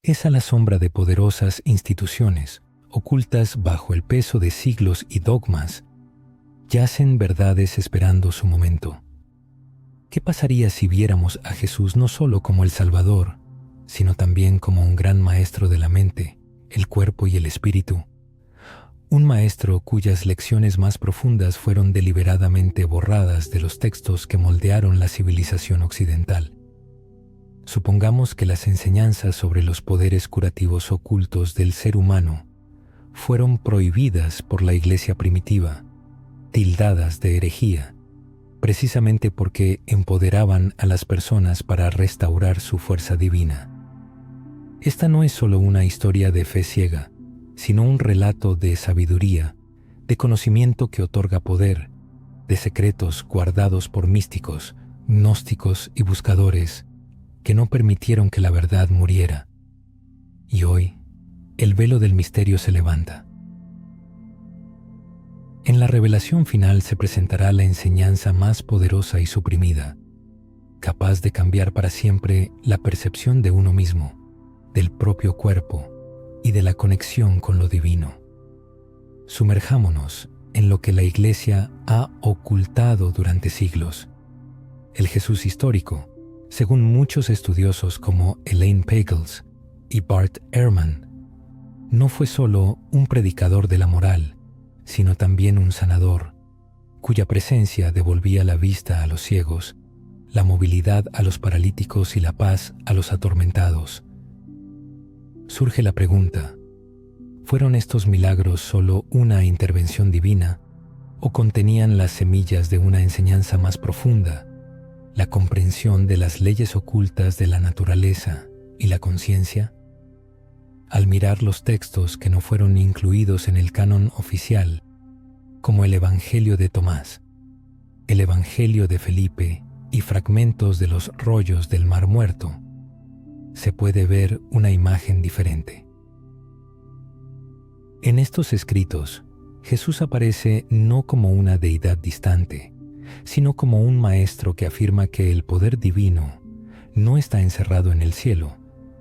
es a la sombra de poderosas instituciones, ocultas bajo el peso de siglos y dogmas, yacen verdades esperando su momento. ¿Qué pasaría si viéramos a Jesús no solo como el Salvador, sino también como un gran maestro de la mente, el cuerpo y el espíritu? Un maestro cuyas lecciones más profundas fueron deliberadamente borradas de los textos que moldearon la civilización occidental. Supongamos que las enseñanzas sobre los poderes curativos ocultos del ser humano fueron prohibidas por la Iglesia primitiva, tildadas de herejía, precisamente porque empoderaban a las personas para restaurar su fuerza divina. Esta no es solo una historia de fe ciega, sino un relato de sabiduría, de conocimiento que otorga poder, de secretos guardados por místicos, gnósticos y buscadores que no permitieron que la verdad muriera. Y hoy, el velo del misterio se levanta. En la revelación final se presentará la enseñanza más poderosa y suprimida, capaz de cambiar para siempre la percepción de uno mismo, del propio cuerpo y de la conexión con lo divino. Sumerjámonos en lo que la Iglesia ha ocultado durante siglos. El Jesús histórico, según muchos estudiosos como Elaine Pagels y Bart Ehrman, no fue solo un predicador de la moral, sino también un sanador, cuya presencia devolvía la vista a los ciegos, la movilidad a los paralíticos y la paz a los atormentados. Surge la pregunta: ¿fueron estos milagros solo una intervención divina o contenían las semillas de una enseñanza más profunda, la comprensión de las leyes ocultas de la naturaleza y la conciencia? Al mirar los textos que no fueron incluidos en el canon oficial, como el Evangelio de Tomás, el Evangelio de Felipe y fragmentos de los rollos del Mar Muerto, se puede ver una imagen diferente. En estos escritos, Jesús aparece no como una deidad distante, sino como un maestro que afirma que el poder divino no está encerrado en el cielo,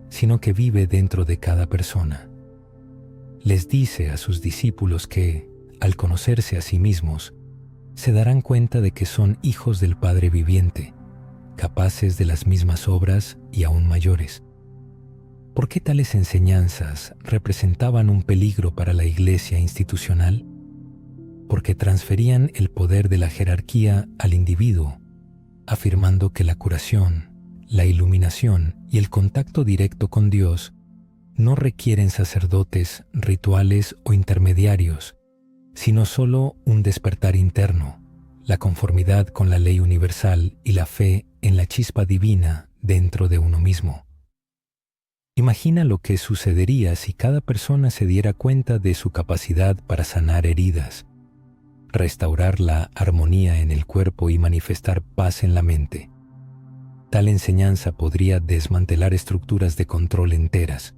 sino que vive dentro de cada persona. Les dice a sus discípulos que, al conocerse a sí mismos, se darán cuenta de que son hijos del Padre viviente, capaces de las mismas obras y aún mayores. ¿Por qué tales enseñanzas representaban un peligro para la Iglesia institucional? Porque transferían el poder de la jerarquía al individuo, afirmando que la curación, la iluminación y el contacto directo con Dios no requieren sacerdotes, rituales o intermediarios, sino solo un despertar interno, la conformidad con la ley universal y la fe en la chispa divina dentro de uno mismo. Imagina lo que sucedería si cada persona se diera cuenta de su capacidad para sanar heridas, restaurar la armonía en el cuerpo y manifestar paz en la mente. Tal enseñanza podría desmantelar estructuras de control enteras.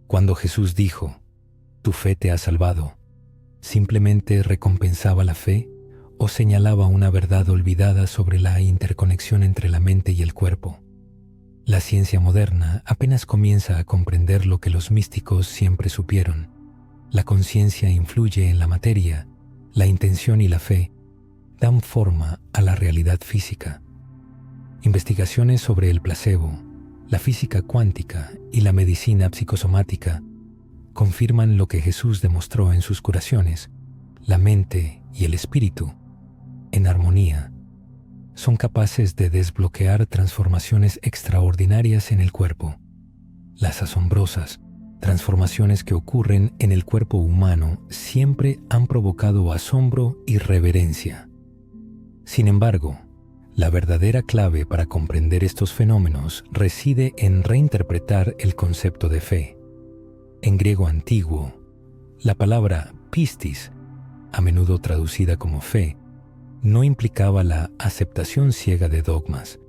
Cuando Jesús dijo, «Tu fe te ha salvado», ¿simplemente recompensaba la fe o señalaba una verdad olvidada sobre la interconexión entre la mente y el cuerpo? La ciencia moderna apenas comienza a comprender lo que los místicos siempre supieron. La conciencia influye en la materia, la intención y la fe dan forma a la realidad física. Investigaciones sobre el placebo, la física cuántica y la medicina psicosomática confirman lo que Jesús demostró en sus curaciones. La mente y el espíritu, en armonía, son capaces de desbloquear transformaciones extraordinarias en el cuerpo. Las asombrosas transformaciones que ocurren en el cuerpo humano siempre han provocado asombro y reverencia. Sin embargo, la verdadera clave para comprender estos fenómenos reside en reinterpretar el concepto de fe. En griego antiguo, la palabra pistis, a menudo traducida como fe, no implicaba la aceptación ciega de dogmas.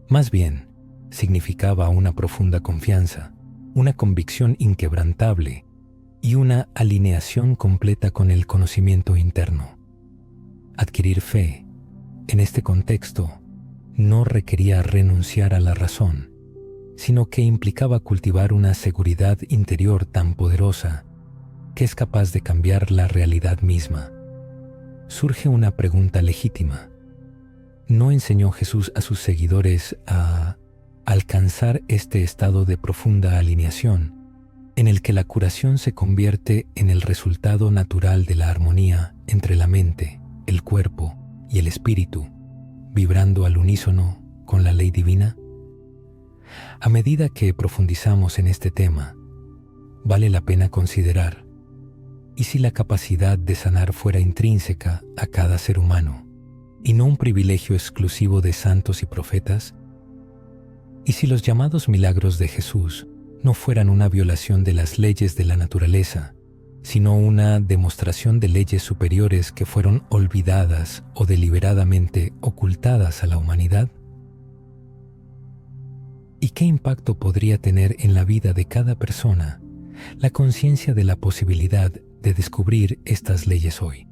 Más bien, significaba una profunda confianza, una convicción inquebrantable y una alineación completa con el conocimiento interno. Adquirir fe, en este contexto, no requería renunciar a la razón, sino que implicaba cultivar una seguridad interior tan poderosa que es capaz de cambiar la realidad misma. Surge una pregunta legítima. ¿No enseñó Jesús a sus seguidores a alcanzar este estado de profunda alineación, en el que la curación se convierte en el resultado natural de la armonía entre la mente, el cuerpo y el espíritu, vibrando al unísono con la ley divina? A medida que profundizamos en este tema, vale la pena considerar: ¿y si la capacidad de sanar fuera intrínseca a cada ser humano y no un privilegio exclusivo de santos y profetas? ¿Y si los llamados milagros de Jesús no fueran una violación de las leyes de la naturaleza, sino una demostración de leyes superiores que fueron olvidadas o deliberadamente ocultadas a la humanidad? ¿Y qué impacto podría tener en la vida de cada persona la conciencia de la posibilidad de descubrir estas leyes hoy?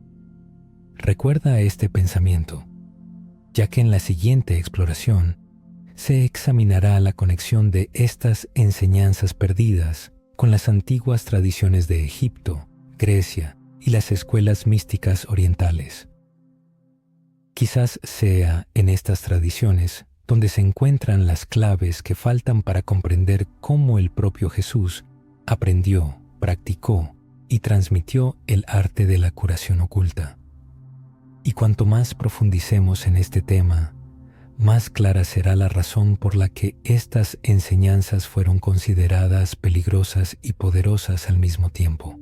Recuerda este pensamiento, ya que en la siguiente exploración se examinará la conexión de estas enseñanzas perdidas con las antiguas tradiciones de Egipto, Grecia y las escuelas místicas orientales. Quizás sea en estas tradiciones donde se encuentran las claves que faltan para comprender cómo el propio Jesús aprendió, practicó y transmitió el arte de la curación oculta. Y cuanto más profundicemos en este tema, más clara será la razón por la que estas enseñanzas fueron consideradas peligrosas y poderosas al mismo tiempo.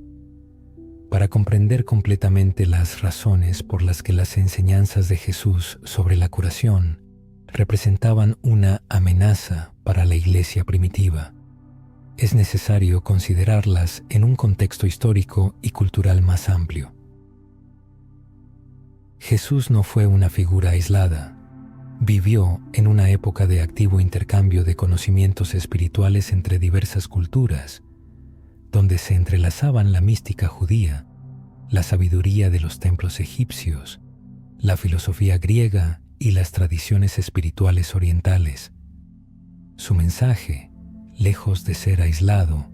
Para comprender completamente las razones por las que las enseñanzas de Jesús sobre la curación representaban una amenaza para la Iglesia primitiva, es necesario considerarlas en un contexto histórico y cultural más amplio. Jesús no fue una figura aislada. Vivió en una época de activo intercambio de conocimientos espirituales entre diversas culturas, donde se entrelazaban la mística judía, la sabiduría de los templos egipcios, la filosofía griega y las tradiciones espirituales orientales. Su mensaje, lejos de ser aislado,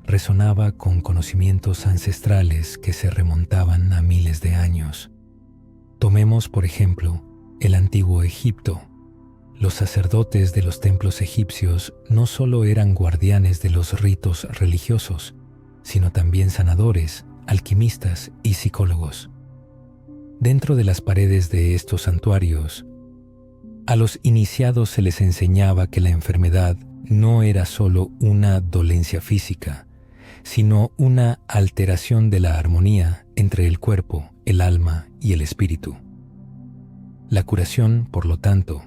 resonaba con conocimientos ancestrales que se remontaban a miles de años. Tomemos, por ejemplo, el antiguo Egipto. Los sacerdotes de los templos egipcios no solo eran guardianes de los ritos religiosos, sino también sanadores, alquimistas y psicólogos. Dentro de las paredes de estos santuarios, a los iniciados se les enseñaba que la enfermedad no era solo una dolencia física, sino una alteración de la armonía entre el cuerpo, el alma y el espíritu. La curación, por lo tanto,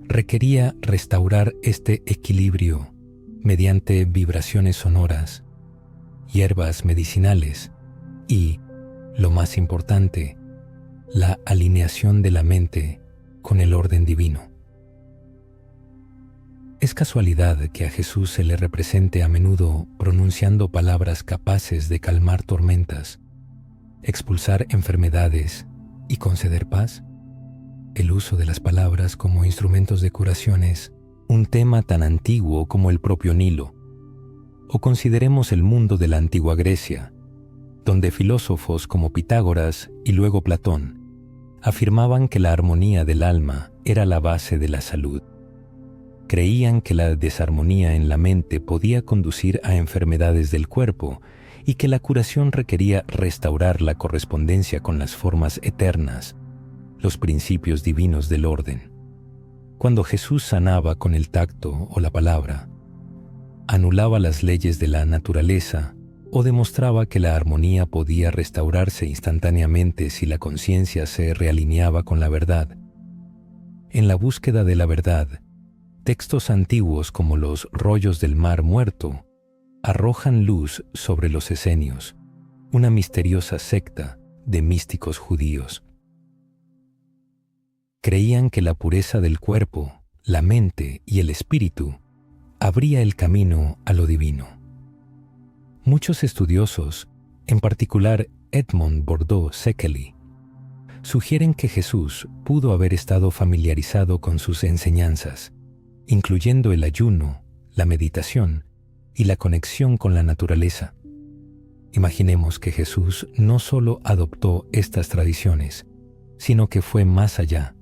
requería restaurar este equilibrio mediante vibraciones sonoras, hierbas medicinales y, lo más importante, la alineación de la mente con el orden divino. Es casualidad que a Jesús se le represente a menudo pronunciando palabras capaces de calmar tormentas, expulsar enfermedades y conceder paz. El uso de las palabras como instrumentos de curación es un tema tan antiguo como el propio Nilo. O consideremos el mundo de la antigua Grecia, donde filósofos como Pitágoras y luego Platón afirmaban que la armonía del alma era la base de la salud. Creían que la desarmonía en la mente podía conducir a enfermedades del cuerpo y que la curación requería restaurar la correspondencia con las formas eternas, los principios divinos del orden. Cuando Jesús sanaba con el tacto o la palabra, anulaba las leyes de la naturaleza o demostraba que la armonía podía restaurarse instantáneamente si la conciencia se realineaba con la verdad. En la búsqueda de la verdad, textos antiguos como los rollos del Mar Muerto arrojan luz sobre los esenios, una misteriosa secta de místicos judíos. Creían que la pureza del cuerpo, la mente y el espíritu abría el camino a lo divino. Muchos estudiosos, en particular Edmond Bordeaux-Sekely, sugieren que Jesús pudo haber estado familiarizado con sus enseñanzas, incluyendo el ayuno, la meditación y la conexión con la naturaleza. Imaginemos que Jesús no solo adoptó estas tradiciones, sino que fue más allá,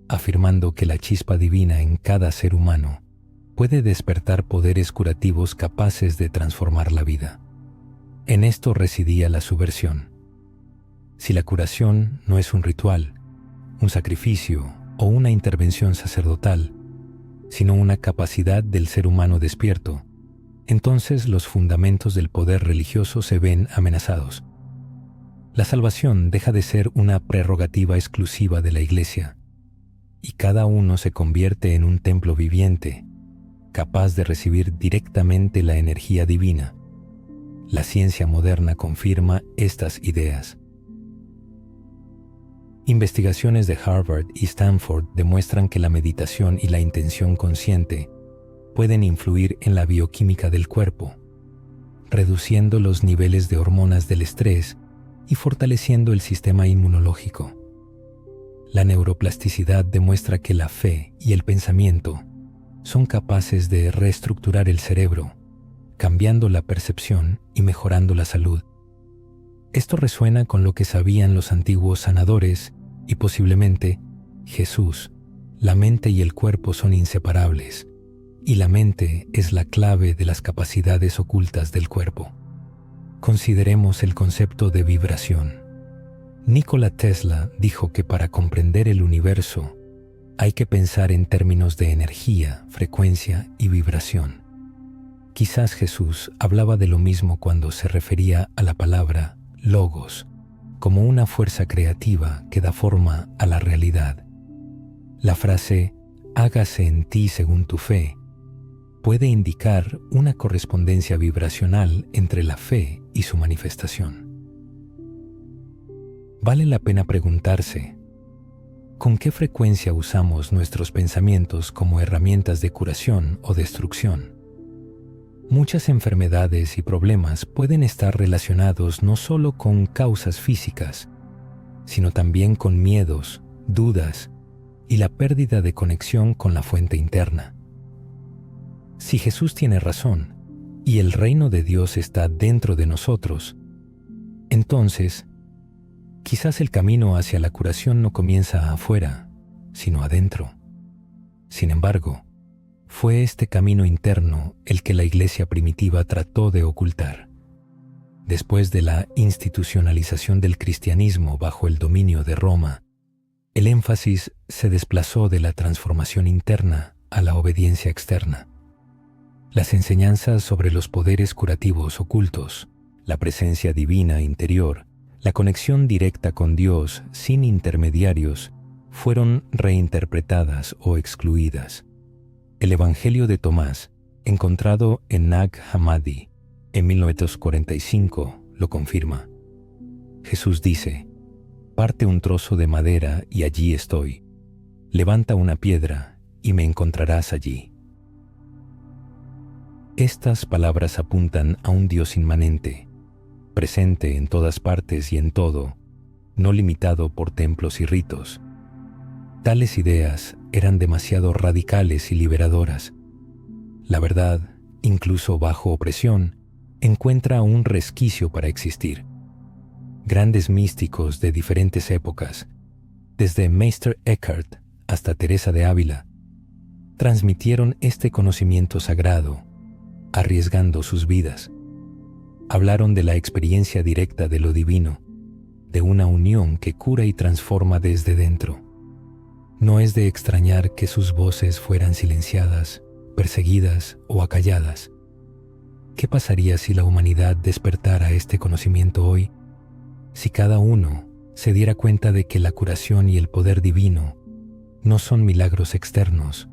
afirmando que la chispa divina en cada ser humano puede despertar poderes curativos capaces de transformar la vida. En esto residía la subversión. Si la curación no es un ritual, un sacrificio o una intervención sacerdotal, sino una capacidad del ser humano despierto, entonces los fundamentos del poder religioso se ven amenazados. La salvación deja de ser una prerrogativa exclusiva de la Iglesia, y cada uno se convierte en un templo viviente, capaz de recibir directamente la energía divina. La ciencia moderna confirma estas ideas. Investigaciones de Harvard y Stanford demuestran que la meditación y la intención consciente pueden influir en la bioquímica del cuerpo, reduciendo los niveles de hormonas del estrés y fortaleciendo el sistema inmunológico. La neuroplasticidad demuestra que la fe y el pensamiento son capaces de reestructurar el cerebro, cambiando la percepción y mejorando la salud. Esto resuena con lo que sabían los antiguos sanadores y posiblemente Jesús. La mente y el cuerpo son inseparables, y la mente es la clave de las capacidades ocultas del cuerpo. Consideremos el concepto de vibración. Nikola Tesla dijo que para comprender el universo hay que pensar en términos de energía, frecuencia y vibración. Quizás Jesús hablaba de lo mismo cuando se refería a la palabra logos, como una fuerza creativa que da forma a la realidad. La frase «hágase en ti según tu fe» puede indicar una correspondencia vibracional entre la fe y su manifestación. Vale la pena preguntarse, ¿con qué frecuencia usamos nuestros pensamientos como herramientas de curación o destrucción? Muchas enfermedades y problemas pueden estar relacionados no solo con causas físicas, sino también con miedos, dudas y la pérdida de conexión con la fuente interna. Si Jesús tiene razón y el reino de Dios está dentro de nosotros, entonces, quizás el camino hacia la curación no comienza afuera, sino adentro. Sin embargo, fue este camino interno el que la Iglesia primitiva trató de ocultar. Después de la institucionalización del cristianismo bajo el dominio de Roma, el énfasis se desplazó de la transformación interna a la obediencia externa. Las enseñanzas sobre los poderes curativos ocultos, la presencia divina interior, la conexión directa con Dios sin intermediarios, fueron reinterpretadas o excluidas. El Evangelio de Tomás, encontrado en Nag Hammadi en 1945, lo confirma. Jesús dice: «Parte un trozo de madera y allí estoy. Levanta una piedra y me encontrarás allí». Estas palabras apuntan a un Dios inmanente, presente en todas partes y en todo, no limitado por templos y ritos. Tales ideas eran demasiado radicales y liberadoras. La verdad, incluso bajo opresión, encuentra un resquicio para existir. Grandes místicos de diferentes épocas, desde Meister Eckhart hasta Teresa de Ávila, transmitieron este conocimiento sagrado, arriesgando sus vidas. Hablaron de la experiencia directa de lo divino, de una unión que cura y transforma desde dentro. No es de extrañar que sus voces fueran silenciadas, perseguidas o acalladas. ¿Qué pasaría si la humanidad despertara este conocimiento hoy? Si cada uno se diera cuenta de que la curación y el poder divino no son milagros externos,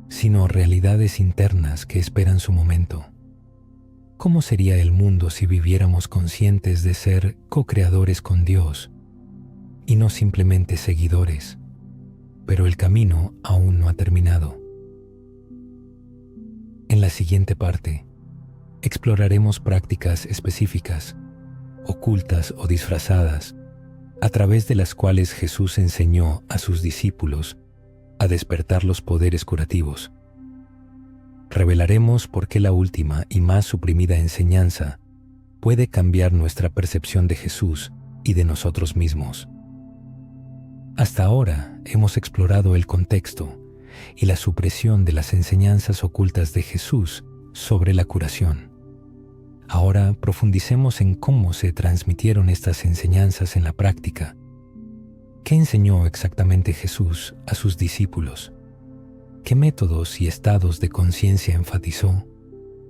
sino realidades internas que esperan su momento. ¿Cómo sería el mundo si viviéramos conscientes de ser co-creadores con Dios y no simplemente seguidores? Pero el camino aún no ha terminado. En la siguiente parte, exploraremos prácticas específicas, ocultas o disfrazadas, a través de las cuales Jesús enseñó a sus discípulos a despertar los poderes curativos. Revelaremos por qué la última y más suprimida enseñanza puede cambiar nuestra percepción de Jesús y de nosotros mismos. Hasta ahora hemos explorado el contexto y la supresión de las enseñanzas ocultas de Jesús sobre la curación. Ahora profundicemos en cómo se transmitieron estas enseñanzas en la práctica. ¿Qué enseñó exactamente Jesús a sus discípulos? ¿Qué métodos y estados de conciencia enfatizó?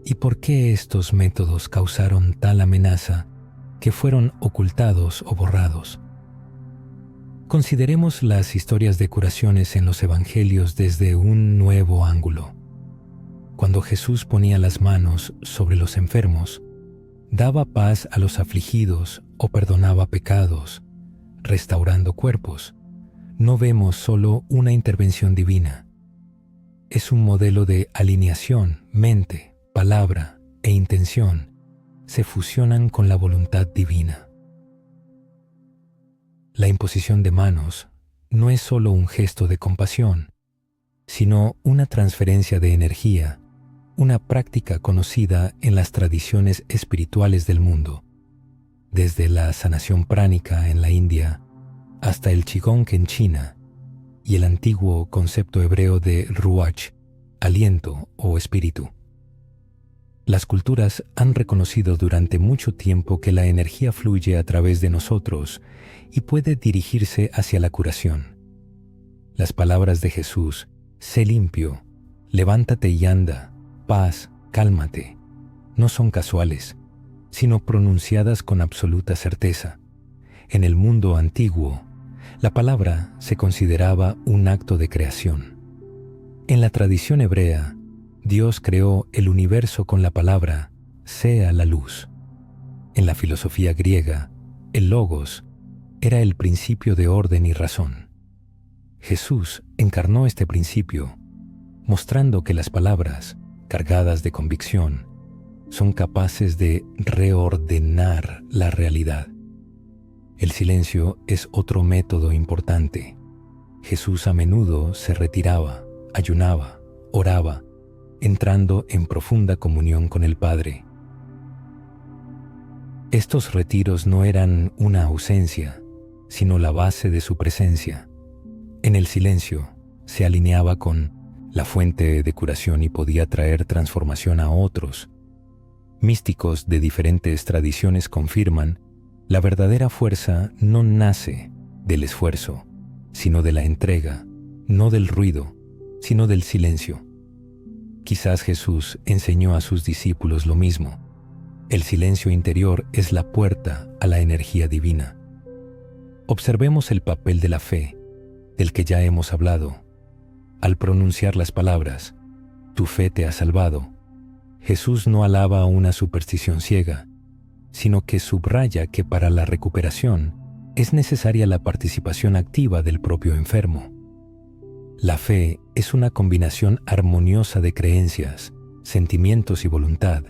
¿Y por qué estos métodos causaron tal amenaza que fueron ocultados o borrados? Consideremos las historias de curaciones en los evangelios desde un nuevo ángulo. Cuando Jesús ponía las manos sobre los enfermos, daba paz a los afligidos o perdonaba pecados, restaurando cuerpos, no vemos solo una intervención divina. Es un modelo de alineación, mente, palabra e intención se fusionan con la voluntad divina. La imposición de manos no es solo un gesto de compasión, sino una transferencia de energía, una práctica conocida en las tradiciones espirituales del mundo, desde la sanación pránica en la India hasta el Qigong en China y el antiguo concepto hebreo de Ruach, aliento o espíritu. Las culturas han reconocido durante mucho tiempo que la energía fluye a través de nosotros y puede dirigirse hacia la curación. Las palabras de Jesús, sé limpio, levántate y anda, paz, cálmate, no son casuales, sino pronunciadas con absoluta certeza. En el mundo antiguo, la palabra se consideraba un acto de creación. En la tradición hebrea, Dios creó el universo con la palabra, sea la luz. En la filosofía griega, el logos era el principio de orden y razón. Jesús encarnó este principio, mostrando que las palabras, cargadas de convicción, son capaces de reordenar la realidad. El silencio es otro método importante. Jesús a menudo se retiraba, ayunaba, oraba, entrando en profunda comunión con el Padre. Estos retiros no eran una ausencia, sino la base de su presencia. En el silencio se alineaba con la fuente de curación y podía traer transformación a otros. Místicos de diferentes tradiciones confirman, la verdadera fuerza no nace del esfuerzo, sino de la entrega, no del ruido, sino del silencio. Quizás Jesús enseñó a sus discípulos lo mismo. El silencio interior es la puerta a la energía divina. Observemos el papel de la fe, del que ya hemos hablado. Al pronunciar las palabras, tu fe te ha salvado, Jesús no alaba una superstición ciega, sino que subraya que para la recuperación es necesaria la participación activa del propio enfermo. La fe es una combinación armoniosa de creencias, sentimientos y voluntad,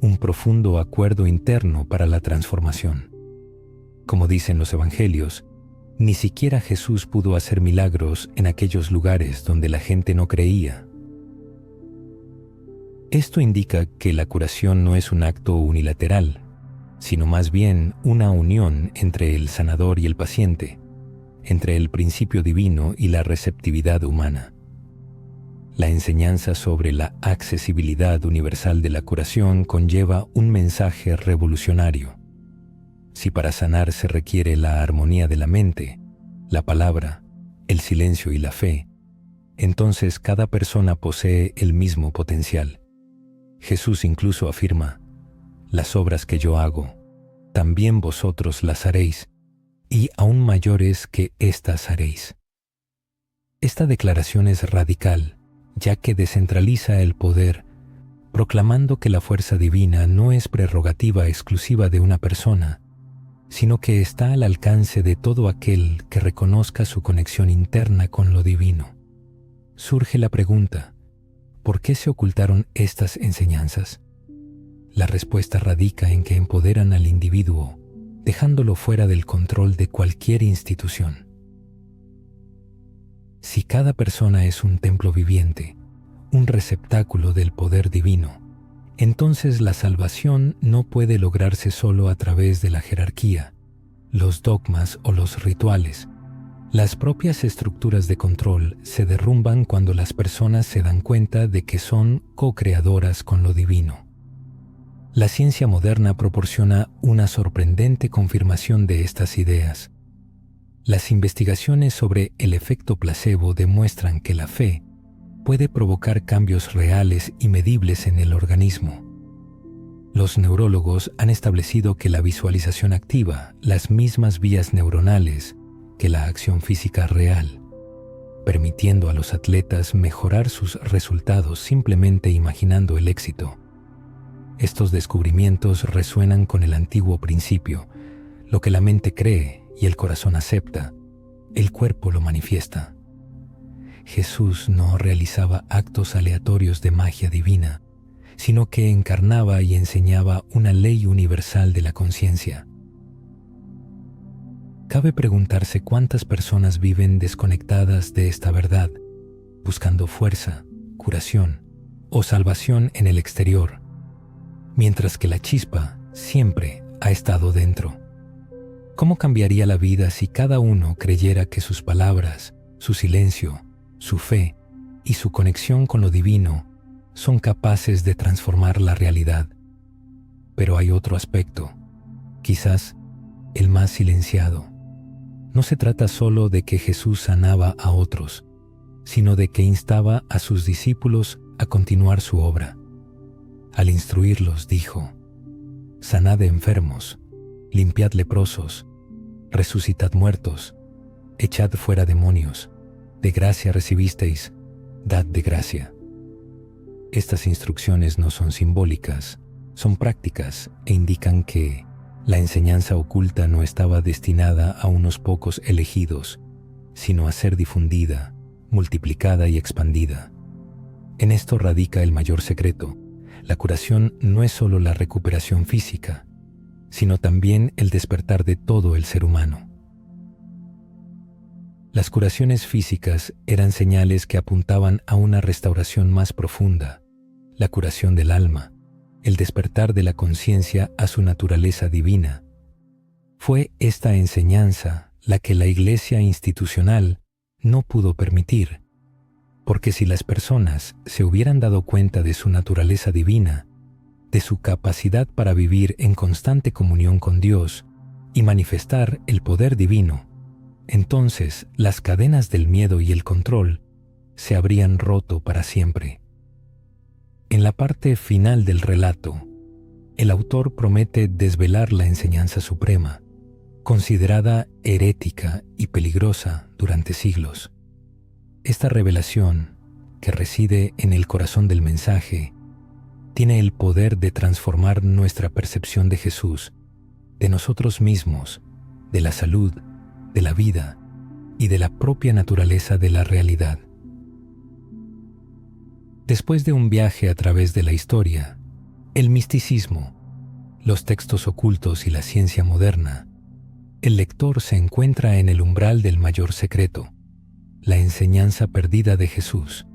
un profundo acuerdo interno para la transformación. Como dicen los evangelios, ni siquiera Jesús pudo hacer milagros en aquellos lugares donde la gente no creía. Esto indica que la curación no es un acto unilateral, sino más bien una unión entre el sanador y el paciente, entre el principio divino y la receptividad humana. La enseñanza sobre la accesibilidad universal de la curación conlleva un mensaje revolucionario. Si para sanar se requiere la armonía de la mente, la palabra, el silencio y la fe, entonces cada persona posee el mismo potencial. Jesús incluso afirma, las obras que yo hago, también vosotros las haréis, y aún mayores que éstas haréis. Esta declaración es radical, ya que descentraliza el poder, proclamando que la fuerza divina no es prerrogativa exclusiva de una persona, sino que está al alcance de todo aquel que reconozca su conexión interna con lo divino. Surge la pregunta, ¿por qué se ocultaron estas enseñanzas? La respuesta radica en que empoderan al individuo, dejándolo fuera del control de cualquier institución. Si cada persona es un templo viviente, un receptáculo del poder divino, entonces la salvación no puede lograrse solo a través de la jerarquía, los dogmas o los rituales. Las propias estructuras de control se derrumban cuando las personas se dan cuenta de que son co-creadoras con lo divino. La ciencia moderna proporciona una sorprendente confirmación de estas ideas. Las investigaciones sobre el efecto placebo demuestran que la fe puede provocar cambios reales y medibles en el organismo. Los neurólogos han establecido que la visualización activa las mismas vías neuronales que la acción física real, permitiendo a los atletas mejorar sus resultados simplemente imaginando el éxito. Estos descubrimientos resuenan con el antiguo principio: lo que la mente cree y el corazón acepta, el cuerpo lo manifiesta. Jesús no realizaba actos aleatorios de magia divina, sino que encarnaba y enseñaba una ley universal de la conciencia. Cabe preguntarse cuántas personas viven desconectadas de esta verdad, buscando fuerza, curación o salvación en el exterior, mientras que la chispa siempre ha estado dentro. ¿Cómo cambiaría la vida si cada uno creyera que sus palabras, su silencio, su fe y su conexión con lo divino son capaces de transformar la realidad? Pero hay otro aspecto, quizás el más silenciado. No se trata solo de que Jesús sanaba a otros, sino de que instaba a sus discípulos a continuar su obra. Al instruirlos dijo: sanad enfermos, limpiad leprosos, resucitad muertos, echad fuera demonios, de gracia recibisteis, dad de gracia. Estas instrucciones no son simbólicas, son prácticas e indican que la enseñanza oculta no estaba destinada a unos pocos elegidos, sino a ser difundida, multiplicada y expandida. En esto radica el mayor secreto. La curación no es solo la recuperación física, sino también el despertar de todo el ser humano. Las curaciones físicas eran señales que apuntaban a una restauración más profunda, la curación del alma, el despertar de la conciencia a su naturaleza divina. Fue esta enseñanza la que la Iglesia institucional no pudo permitir, porque si las personas se hubieran dado cuenta de su naturaleza divina, de su capacidad para vivir en constante comunión con Dios y manifestar el poder divino, entonces las cadenas del miedo y el control se habrían roto para siempre. En la parte final del relato, el autor promete desvelar la enseñanza suprema, considerada herética y peligrosa durante siglos. Esta revelación, que reside en el corazón del mensaje, tiene el poder de transformar nuestra percepción de Jesús, de nosotros mismos, de la salud, de la vida y de la propia naturaleza de la realidad. Después de un viaje a través de la historia, el misticismo, los textos ocultos y la ciencia moderna, el lector se encuentra en el umbral del mayor secreto, la enseñanza perdida de Jesús,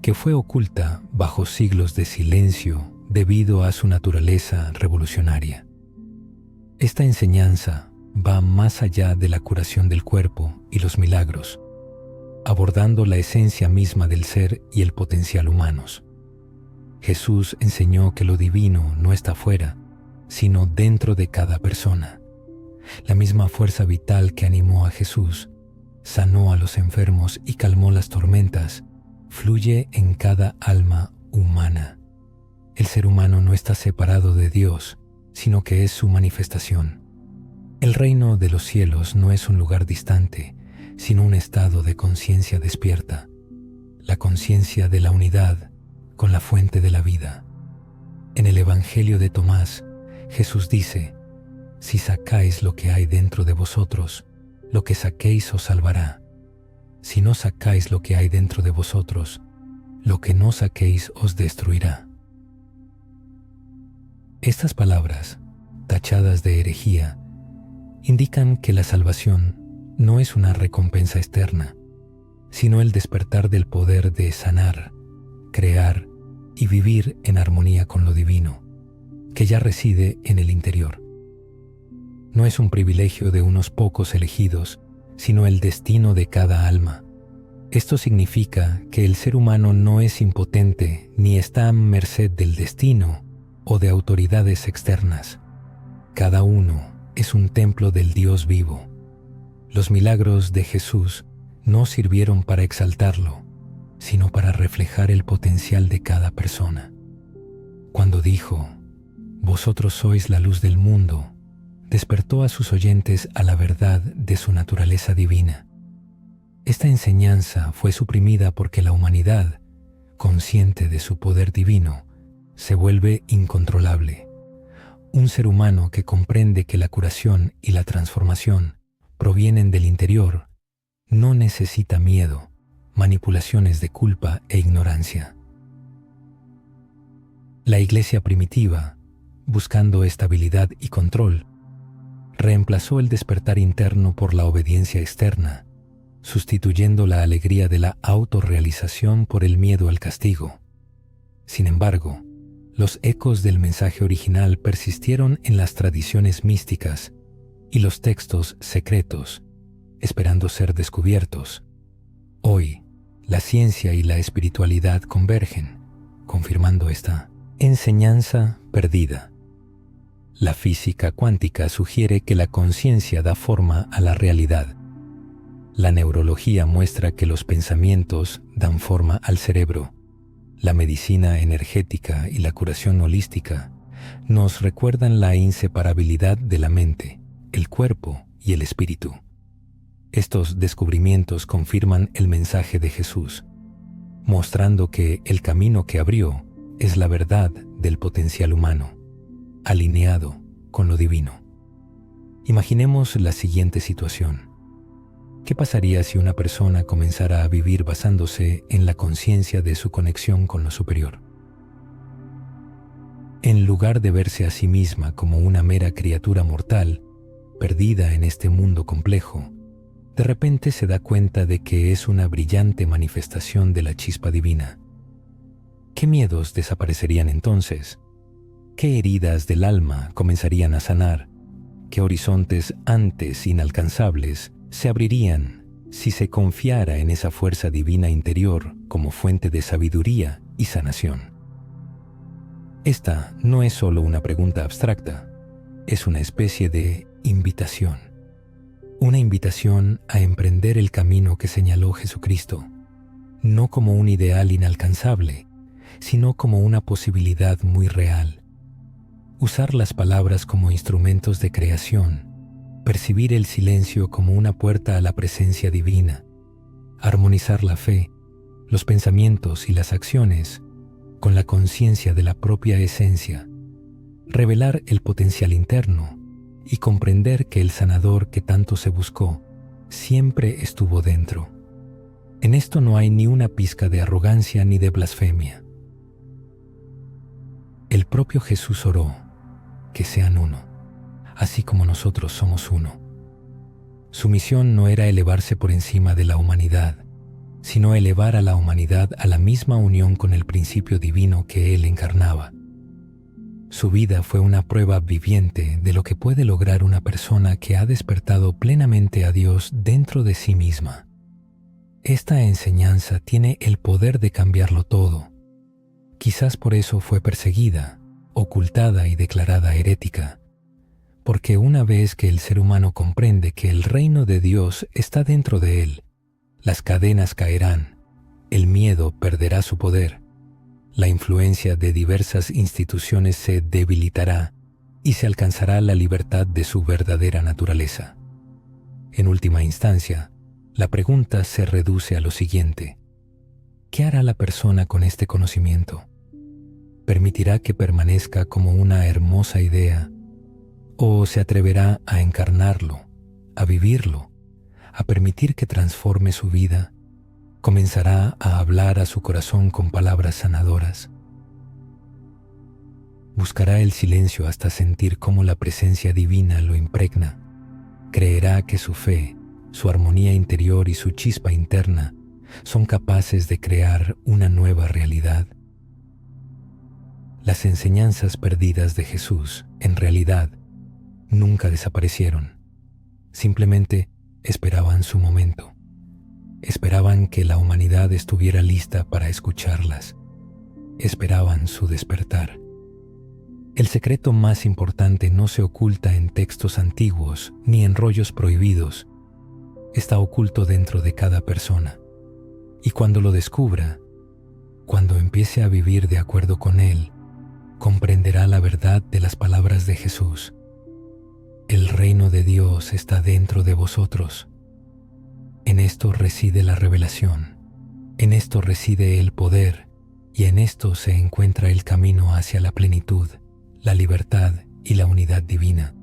que fue oculta bajo siglos de silencio debido a su naturaleza revolucionaria. Esta enseñanza va más allá de la curación del cuerpo y los milagros, abordando la esencia misma del ser y el potencial humanos. Jesús enseñó que lo divino no está fuera, sino dentro de cada persona. La misma fuerza vital que animó a Jesús, sanó a los enfermos y calmó las tormentas, fluye en cada alma humana. El ser humano no está separado de Dios, sino que es su manifestación. El reino de los cielos no es un lugar distante, sino un estado de conciencia despierta, la conciencia de la unidad con la fuente de la vida. En el Evangelio de Tomás, Jesús dice: si sacáis lo que hay dentro de vosotros, lo que saquéis os salvará. Si no sacáis lo que hay dentro de vosotros, lo que no saquéis os destruirá. Estas palabras, tachadas de herejía, indican que la salvación no es una recompensa externa, sino el despertar del poder de sanar, crear y vivir en armonía con lo divino, que ya reside en el interior. No es un privilegio de unos pocos elegidos, sino el destino de cada alma. Esto significa que el ser humano no es impotente ni está a merced del destino o de autoridades externas. Cada uno es un templo del Dios vivo. Los milagros de Jesús no sirvieron para exaltarlo, sino para reflejar el potencial de cada persona. Cuando dijo, «Vosotros sois la luz del mundo», despertó a sus oyentes a la verdad de su naturaleza divina. Esta enseñanza fue suprimida porque la humanidad, consciente de su poder divino, se vuelve incontrolable. Un ser humano que comprende que la curación y la transformación provienen del interior, no necesita miedo, manipulaciones de culpa e ignorancia. La Iglesia primitiva, buscando estabilidad y control, reemplazó el despertar interno por la obediencia externa, sustituyendo la alegría de la autorrealización por el miedo al castigo. Sin embargo, los ecos del mensaje original persistieron en las tradiciones místicas y los textos secretos, esperando ser descubiertos. Hoy, la ciencia y la espiritualidad convergen, confirmando esta enseñanza perdida. La física cuántica sugiere que la conciencia da forma a la realidad. La neurología muestra que los pensamientos dan forma al cerebro. La medicina energética y la curación holística nos recuerdan la inseparabilidad de la mente, el cuerpo y el espíritu. Estos descubrimientos confirman el mensaje de Jesús, mostrando que el camino que abrió es la verdad del potencial humano, alineado con lo divino. Imaginemos la siguiente situación. ¿Qué pasaría si una persona comenzara a vivir basándose en la conciencia de su conexión con lo superior? En lugar de verse a sí misma como una mera criatura mortal, perdida en este mundo complejo, de repente se da cuenta de que es una brillante manifestación de la chispa divina. ¿Qué miedos desaparecerían entonces? ¿Qué heridas del alma comenzarían a sanar? ¿Qué horizontes antes inalcanzables se abrirían si se confiara en esa fuerza divina interior como fuente de sabiduría y sanación? Esta no es solo una pregunta abstracta, es una especie de invitación. Una invitación a emprender el camino que señaló Jesucristo, no como un ideal inalcanzable, sino como una posibilidad muy real. Usar las palabras como instrumentos de creación, percibir el silencio como una puerta a la presencia divina, armonizar la fe, los pensamientos y las acciones con la conciencia de la propia esencia, revelar el potencial interno y comprender que el sanador que tanto se buscó siempre estuvo dentro. En esto no hay ni una pizca de arrogancia ni de blasfemia. El propio Jesús oró, que sean uno, así como nosotros somos uno. Su misión no era elevarse por encima de la humanidad, sino elevar a la humanidad a la misma unión con el principio divino que Él encarnaba. Su vida fue una prueba viviente de lo que puede lograr una persona que ha despertado plenamente a Dios dentro de sí misma. Esta enseñanza tiene el poder de cambiarlo todo. Quizás por eso fue perseguida, ocultada y declarada herética, porque una vez que el ser humano comprende que el reino de Dios está dentro de él, las cadenas caerán, el miedo perderá su poder, la influencia de diversas instituciones se debilitará y se alcanzará la libertad de su verdadera naturaleza. En última instancia, la pregunta se reduce a lo siguiente: ¿qué hará la persona con este conocimiento? ¿Permitirá que permanezca como una hermosa idea o se atreverá a encarnarlo, a vivirlo, a permitir que transforme su vida? ¿Comenzará a hablar a su corazón con palabras sanadoras? ¿Buscará el silencio hasta sentir cómo la presencia divina lo impregna? creerá que su fe, su armonía interior y su chispa interna son capaces de crear una nueva realidad. Las enseñanzas perdidas de Jesús, en realidad, nunca desaparecieron. Simplemente esperaban su momento. Esperaban que la humanidad estuviera lista para escucharlas. Esperaban su despertar. El secreto más importante no se oculta en textos antiguos ni en rollos prohibidos. Está oculto dentro de cada persona. Y cuando lo descubra, cuando empiece a vivir de acuerdo con él, comprenderá la verdad de las palabras de Jesús. El reino de Dios está dentro de vosotros. En esto reside la revelación, en esto reside el poder y en esto se encuentra el camino hacia la plenitud, la libertad y la unidad divina.